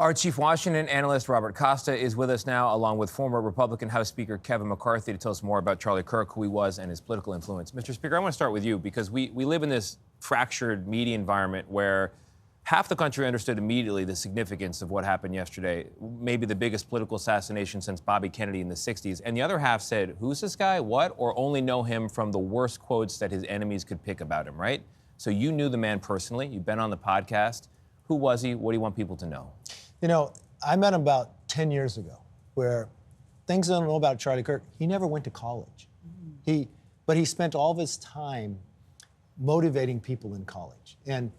Our chief Washington analyst, Robert Costa, is with us now, along with former Republican House Speaker Kevin McCarthy, to tell us more about Charlie Kirk, who he was, and his political influence. Mr. Speaker, I want to start with you because we live in this fractured media environment where half the country understood immediately the significance of what happened yesterday, maybe the biggest political assassination since Bobby Kennedy in the 60s, and the other half said, who's this guy, what, or only know him from the worst quotes that his enemies could pick about him, right? So you knew the man personally. You've been on the podcast. Who was he? What do you want people to know? You know, I met him about 10 years ago, where things I don't know about Charlie Kirk, he never went to college. But he spent all of his time motivating people in college. And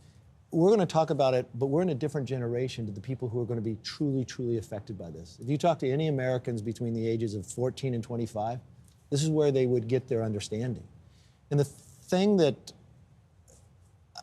we're going to talk about it, but we're in a different generation to the people who are going to be truly, truly affected by this. If you talk to any Americans between the ages of 14 and 25, this is where they would get their understanding. And the thing that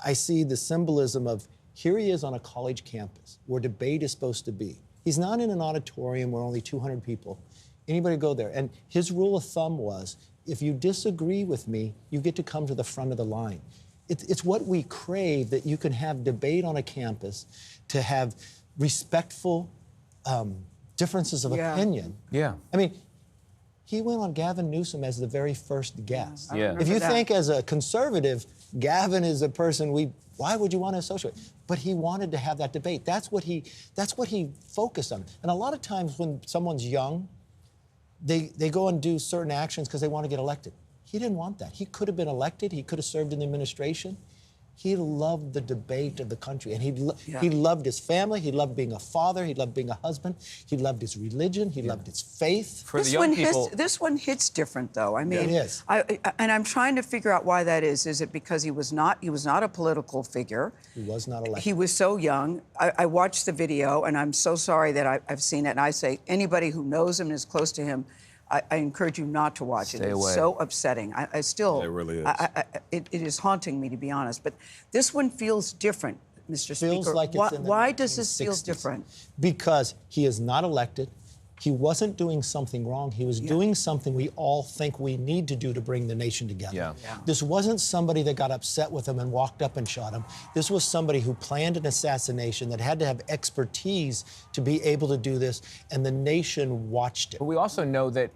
I see the symbolism of, here he is on a college campus where debate is supposed to be. He's not in an auditorium where only 200 people. Anybody go there. And his rule of thumb was, if you disagree with me, you get to come to the front of the line. It's what we crave, that you can have debate on a campus, to have respectful differences of opinion. Yeah. I mean, he went on Gavin Newsom as the very first guest. Yeah. If you think as a conservative, Gavin is a person why would you want to associate? But he wanted to have that debate. That's what he focused on. And a lot of times when someone's young, they go and do certain actions because they want to get elected. He didn't want that. He could have been elected. He could have served in the administration. He loved the debate of the country, and he loved his family. He loved being a father. He loved being a husband. He loved his religion. He loved his faith. For the young people, this one hits different, though. I mean, it is. And I'm trying to figure out why that is. Is it because he was not a political figure? He was not elected. He was so young. I watched the video, and I'm so sorry that I've seen it. And I say, anybody who knows him and is close to him, I encourage you not to watch it. Stay away. It's so upsetting. I still... It really is. It is haunting me, to be honest. But this one feels different, Mr. Feels Speaker. like it's in the Why does this feel 1960s. different? Because he is not elected. He wasn't doing something wrong. He was doing something we all think we need to do to bring the nation together. Yeah. This wasn't somebody that got upset with him and walked up and shot him. This was somebody who planned an assassination that had to have expertise to be able to do this, and the nation watched it. But we also know that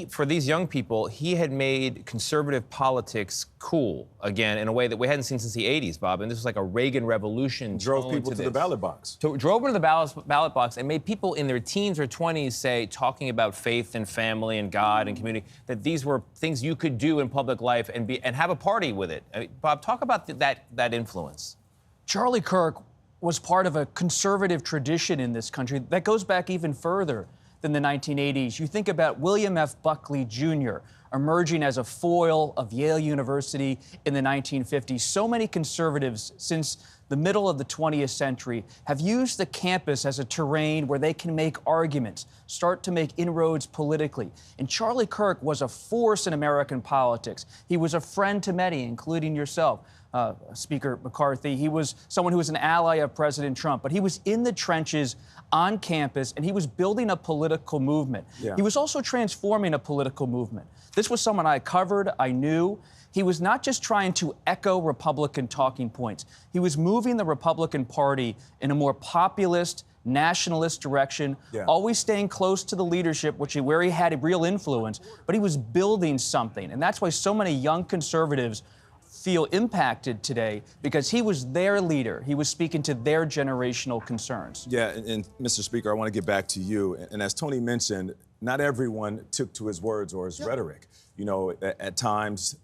for these young people, he had made conservative politics cool again in a way that we hadn't seen since the 80s, Bob. And this was like a Reagan revolution. Drove people to the ballot box. Drove into the ballot box and made people in their teens or 20s say, talking about faith and family and God and community, that these were things you could do in public life and have a party with it. I mean, Bob, talk about that influence. Charlie Kirk was part of a conservative tradition in this country that goes back even further than the 1980s. You think about William F. Buckley Jr. emerging as a foil of Yale University in the 1950s. So many conservatives since the middle of the 20th century have used the campus as a terrain where they can make arguments, start to make inroads politically. And Charlie Kirk was a force in American politics. He was a friend to many, including yourself, Speaker McCarthy. He was someone who was an ally of President Trump, but he was in the trenches on campus, and he was building a political movement. Yeah. He was also transforming a political movement. This was someone I covered, I knew. He was not just trying to echo Republican talking points. He was moving the Republican Party in a more populist, nationalist direction, always staying close to the leadership, where he had a real influence, but he was building something. And that's why so many young conservatives feel impacted today, because he was their leader. He was speaking to their generational concerns. Yeah, and Mr. Speaker, I want to get back to you. And as Tony mentioned, not everyone took to his words or his rhetoric. You know, at times,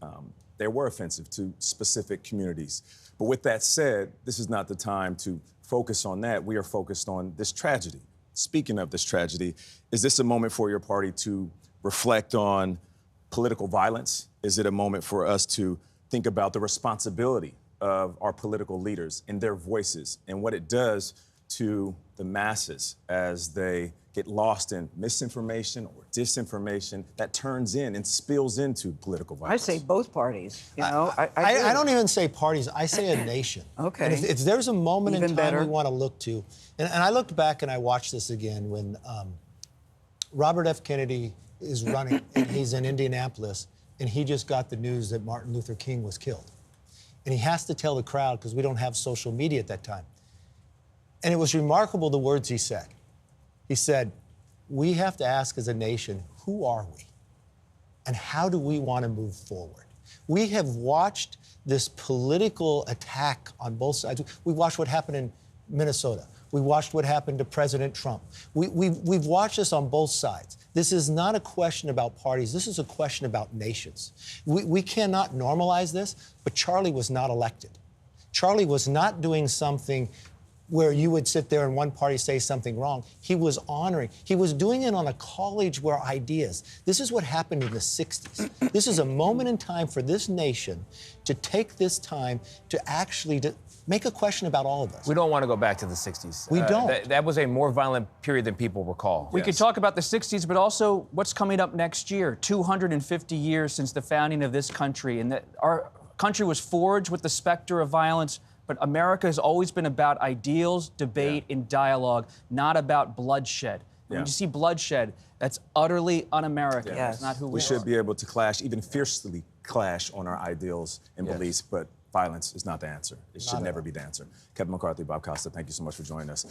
they were offensive to specific communities. But with that said, this is not the time to focus on that. We are focused on this tragedy. Speaking of this tragedy, is this a moment for your party to reflect on political violence? Is it a moment for us to think about the responsibility of our political leaders and their voices and what it does to the masses as they get lost in misinformation or disinformation that turns in and spills into political violence? I say both parties. You know, I don't even say parties. I say a nation. Okay. And if there's a moment Even in time better. we want to look to, and I looked back and I watched this again when Robert F. Kennedy is running, and he's in Indianapolis, and he just got the news that Martin Luther King was killed. And he has to tell the crowd, because we don't have social media at that time. And it was remarkable the words he said. He said, we have to ask as a nation, who are we? And how do we want to move forward? We have watched this political attack on both sides. We watched what happened in Minnesota. We watched what happened to President Trump. We've watched this on both sides. This is not a question about parties. This is a question about nations. We cannot normalize this, but Charlie was not elected. Charlie was not doing something where you would sit there and one party say something wrong. He was honoring. He was doing it on a college where ideas. This is what happened in the 60s. This is a moment in time for this nation to take this time to actually make a question about all of us. We don't want to go back to the 60s. We don't. That was a more violent period than people recall. We could talk about the 60s, but also what's coming up next year. 250 years since the founding of this country, and that our country was forged with the specter of violence. But America has always been about ideals, debate, and dialogue, not about bloodshed. When you see bloodshed, that's utterly un-American. Yes. It's not who We should be able to clash, even fiercely clash on our ideals and beliefs, but violence is not the answer. It should never be the answer. Kevin McCarthy, Bob Costa, thank you so much for joining us.